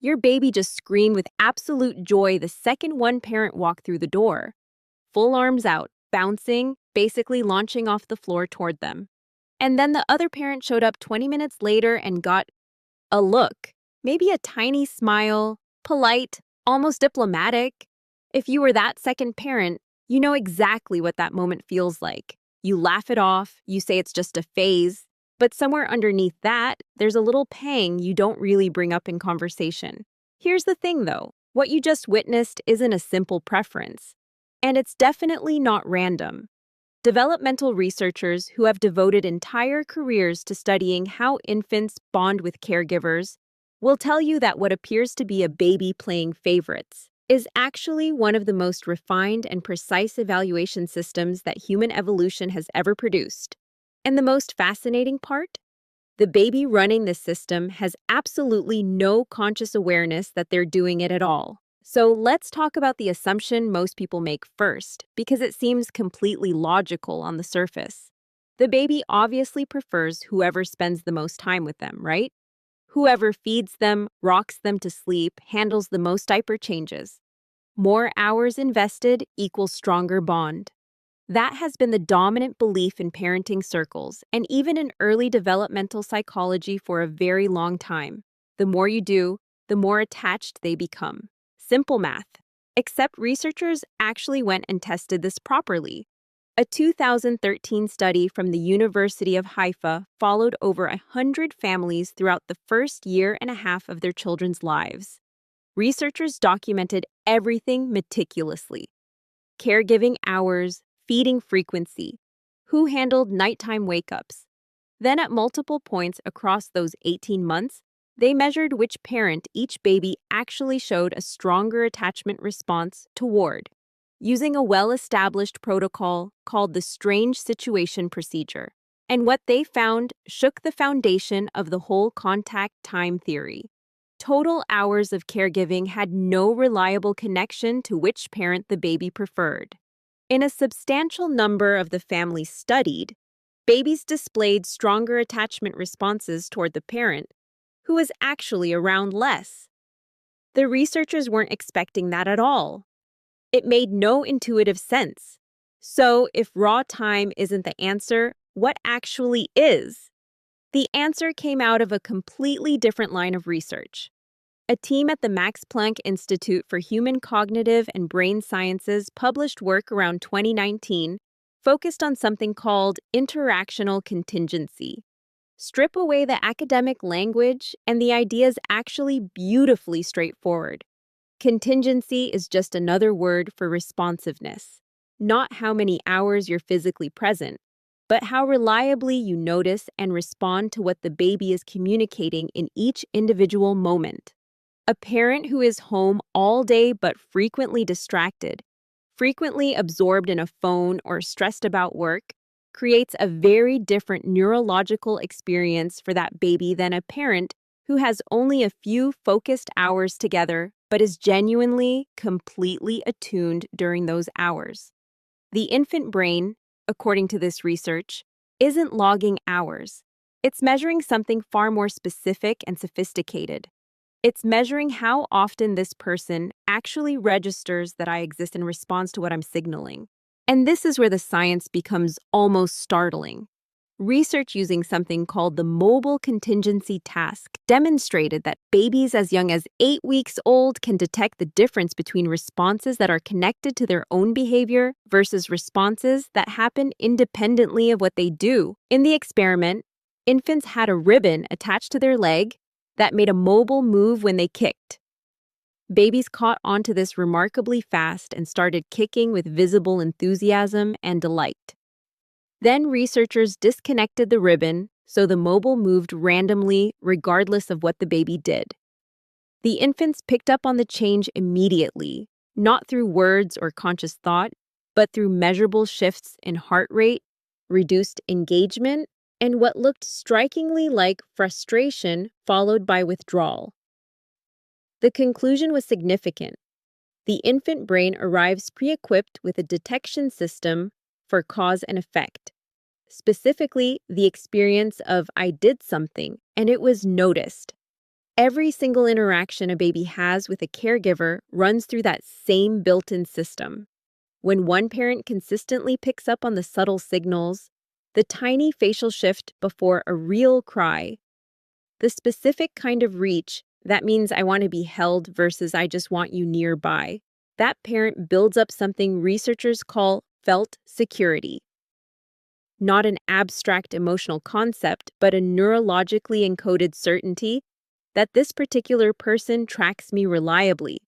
Your baby just screamed with absolute joy the second one parent walked through the door, full arms out, bouncing, basically launching off the floor toward them. And then the other parent showed up 20 minutes later and got a look, maybe a tiny smile, polite, almost diplomatic. If you were that second parent, you know exactly what that moment feels like. You laugh it off, you say it's just a phase, but somewhere underneath that, there's a little pang you don't really bring up in conversation. Here's the thing though, what you just witnessed isn't a simple preference, and it's definitely not random. Developmental researchers who have devoted entire careers to studying how infants bond with caregivers will tell you that what appears to be a baby playing favorites is actually one of the most refined and precise evaluation systems that human evolution has ever produced. And the most fascinating part? The baby running this system has absolutely no conscious awareness that they're doing it at all. So let's talk about the assumption most people make first, because it seems completely logical on the surface. The baby obviously prefers whoever spends the most time with them, right? Whoever feeds them, rocks them to sleep, handles the most diaper changes. More hours invested equals stronger bond. That has been the dominant belief in parenting circles and even in early developmental psychology for a very long time. The more you do, the more attached they become. Simple math. Except researchers actually went and tested this properly. A 2013 study from the University of Haifa followed over 100 families throughout the first year and a half of their children's lives. Researchers documented everything meticulously: caregiving hours, feeding frequency, who handled nighttime wake-ups. Then at multiple points across those 18 months, they measured which parent each baby actually showed a stronger attachment response toward, using a well-established protocol called the strange situation procedure. And what they found shook the foundation of the whole contact time theory. Total hours of caregiving had no reliable connection to which parent the baby preferred. In a substantial number of the families studied, babies displayed stronger attachment responses toward the parent who was actually around less. The researchers weren't expecting that at all. It made no intuitive sense. So, if raw time isn't the answer, what actually is? The answer came out of a completely different line of research. A team at the Max Planck Institute for Human Cognitive and Brain Sciences published work around 2019 focused on something called interactional contingency. Strip away the academic language, and the idea is actually beautifully straightforward. Contingency is just another word for responsiveness. Not how many hours you're physically present, but how reliably you notice and respond to what the baby is communicating in each individual moment. A parent who is home all day but frequently distracted, frequently absorbed in a phone or stressed about work, creates a very different neurological experience for that baby than a parent who has only a few focused hours together but is genuinely, completely attuned during those hours. The infant brain, according to this research, isn't logging hours. It's measuring something far more specific and sophisticated. It's measuring how often this person actually registers that I exist in response to what I'm signaling. And this is where the science becomes almost startling. Research using something called the mobile contingency task demonstrated that babies as young as 8 weeks old can detect the difference between responses that are connected to their own behavior versus responses that happen independently of what they do. In the experiment, infants had a ribbon attached to their leg that made a mobile move when they kicked. Babies caught onto this remarkably fast and started kicking with visible enthusiasm and delight. Then researchers disconnected the ribbon so the mobile moved randomly regardless of what the baby did. The infants picked up on the change immediately, not through words or conscious thought, but through measurable shifts in heart rate, reduced engagement, and what looked strikingly like frustration followed by withdrawal. The conclusion was significant. The infant brain arrives pre-equipped with a detection system for cause and effect. Specifically, the experience of I did something and it was noticed. Every single interaction a baby has with a caregiver runs through that same built-in system. When one parent consistently picks up on the subtle signals, the tiny facial shift before a real cry, the specific kind of reach that means I want to be held versus I just want you nearby, that parent builds up something researchers call felt security. Not an abstract emotional concept, but a neurologically encoded certainty that this particular person tracks me reliably.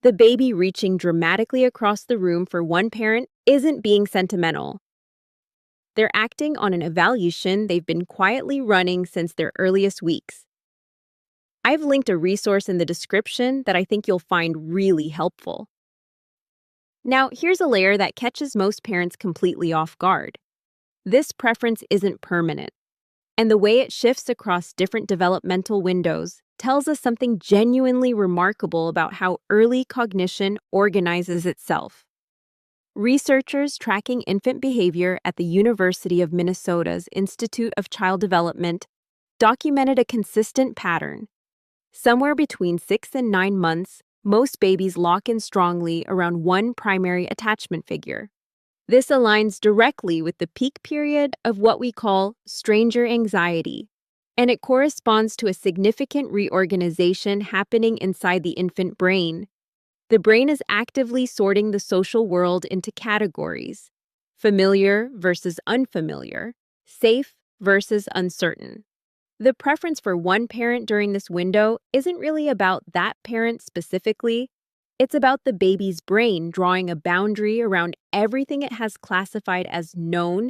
The baby reaching dramatically across the room for one parent isn't being sentimental. They're acting on an evaluation they've been quietly running since their earliest weeks. I've linked a resource in the description that I think you'll find really helpful. Now, here's a layer that catches most parents completely off guard. This preference isn't permanent, and the way it shifts across different developmental windows tells us something genuinely remarkable about how early cognition organizes itself. Researchers tracking infant behavior at the University of Minnesota's Institute of Child Development documented a consistent pattern. Somewhere between 6 and 9 months, most babies lock in strongly around one primary attachment figure. This aligns directly with the peak period of what we call stranger anxiety, and it corresponds to a significant reorganization happening inside the infant brain. The brain is actively sorting the social world into categories: familiar versus unfamiliar, safe versus uncertain. The preference for one parent during this window isn't really about that parent specifically. It's about the baby's brain drawing a boundary around everything it has classified as known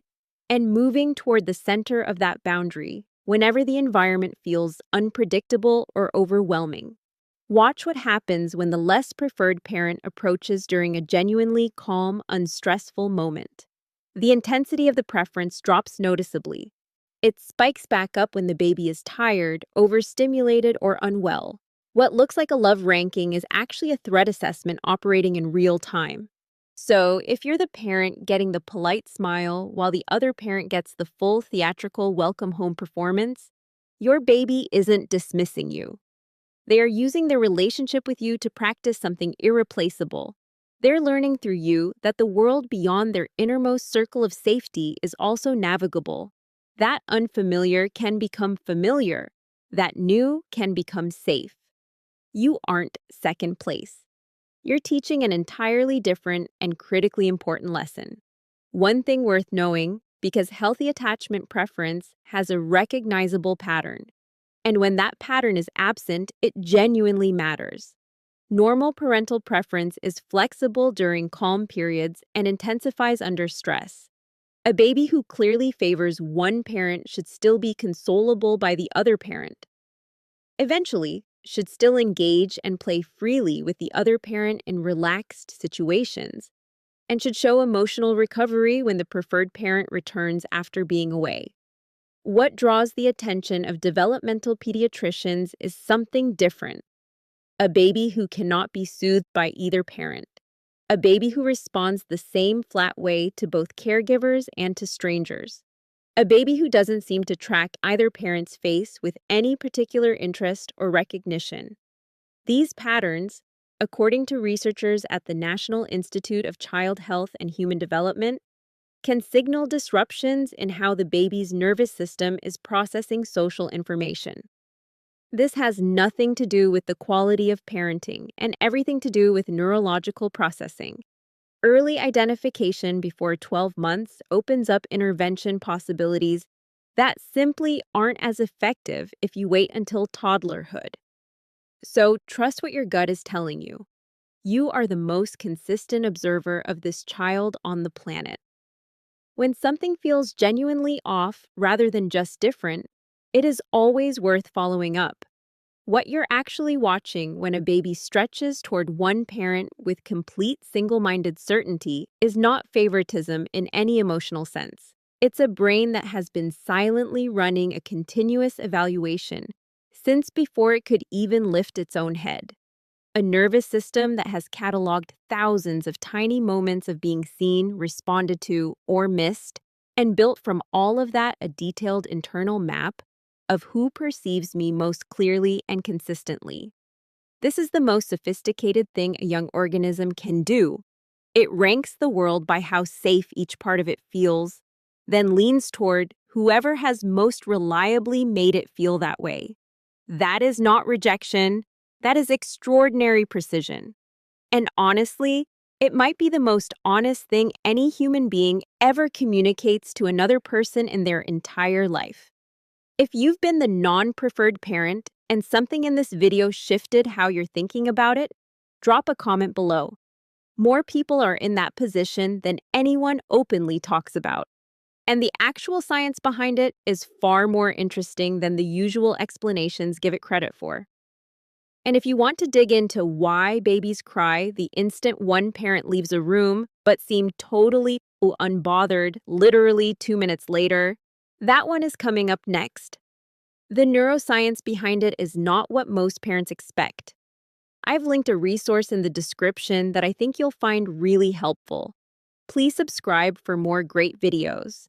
and moving toward the center of that boundary whenever the environment feels unpredictable or overwhelming. Watch what happens when the less preferred parent approaches during a genuinely calm, unstressful moment. The intensity of the preference drops noticeably. It spikes back up when the baby is tired, overstimulated, or unwell. What looks like a love ranking is actually a threat assessment operating in real time. So, if you're the parent getting the polite smile while the other parent gets the full theatrical welcome home performance, your baby isn't dismissing you. They are using their relationship with you to practice something irreplaceable. They're learning through you that the world beyond their innermost circle of safety is also navigable. That unfamiliar can become familiar. That new can become safe. You aren't second place. You're teaching an entirely different and critically important lesson. One thing worth knowing, because healthy attachment preference has a recognizable pattern. And when that pattern is absent, it genuinely matters. Normal parental preference is flexible during calm periods and intensifies under stress. A baby who clearly favors one parent should still be consolable by the other parent. Eventually, should still engage and play freely with the other parent in relaxed situations, and should show emotional recovery when the preferred parent returns after being away. What draws the attention of developmental pediatricians is something different. A baby who cannot be soothed by either parent. A baby who responds the same flat way to both caregivers and to strangers. A baby who doesn't seem to track either parent's face with any particular interest or recognition. These patterns, according to researchers at the National Institute of Child Health and Human Development, can signal disruptions in how the baby's nervous system is processing social information. This has nothing to do with the quality of parenting and everything to do with neurological processing. Early identification before 12 months opens up intervention possibilities that simply aren't as effective if you wait until toddlerhood. So trust what your gut is telling you. You are the most consistent observer of this child on the planet. When something feels genuinely off rather than just different, it is always worth following up. What you're actually watching when a baby stretches toward one parent with complete single-minded certainty is not favoritism in any emotional sense. It's a brain that has been silently running a continuous evaluation since before it could even lift its own head. A nervous system that has cataloged thousands of tiny moments of being seen, responded to, or missed, and built from all of that a detailed internal map, of who perceives me most clearly and consistently. This is the most sophisticated thing a young organism can do. It ranks the world by how safe each part of it feels, then leans toward whoever has most reliably made it feel that way. That is not rejection, that is extraordinary precision. And honestly, it might be the most honest thing any human being ever communicates to another person in their entire life. If you've been the non-preferred parent and something in this video shifted how you're thinking about it, drop a comment below. More people are in that position than anyone openly talks about. And the actual science behind it is far more interesting than the usual explanations give it credit for. And if you want to dig into why babies cry the instant one parent leaves a room, but seem totally unbothered literally 2 minutes later, that one is coming up next. The neuroscience behind it is not what most parents expect. I've linked a resource in the description that I think you'll find really helpful. Please subscribe for more great videos.